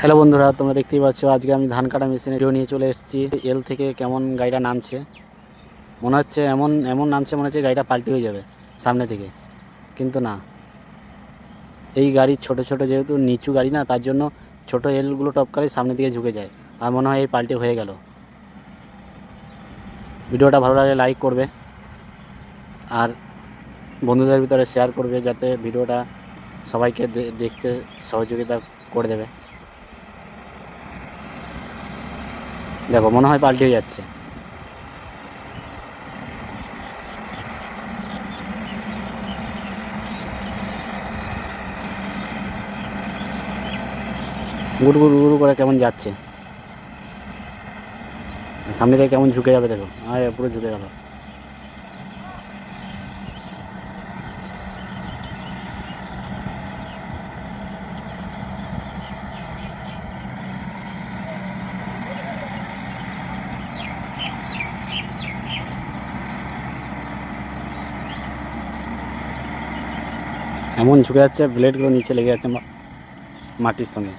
Hello বন্ধুরা, তোমরা দেখতেই পাচ্ছ আজকে আমি ধান কাটা মেশিনে নিয়ে চলে এসেছি। এল থেকে কেমন গাড়িটা নামছে, মনে হচ্ছে এমন এমন নামছে, মনে হচ্ছে গাড়িটা পাল্টি হয়ে যাবে সামনে থেকে, কিন্তু না। এই গাড়ি ছোট ছোট, যেহেতু নিচু গাড়ি না, তার জন্য ছোট এলগুলো টপকালে সামনে দিকে ঝুঁকে যায়, আর মনে হয় এই পাল্টি হয়ে গেল। ভিডিওটা ভালো লাগলে লাইক করবে আর বন্ধুদের ভিতরে শেয়ার করবে, যাতে ভিডিওটা সবাইকে দেখতে সহযোগিতা করে দেবে। দেখো, মনে হয় পাল্টি হয়ে যাচ্ছে। গুড় গুড় গুড় করে কেমন যাচ্ছে, সামনে থেকে কেমন ঝুঁকে যাবে। দেখো, পুরো ঝুঁকে গেল। এমন ঝুঁকে যাচ্ছে, ব্লেডগুলো নিচে লেগে যাচ্ছে মাটির সঙ্গে।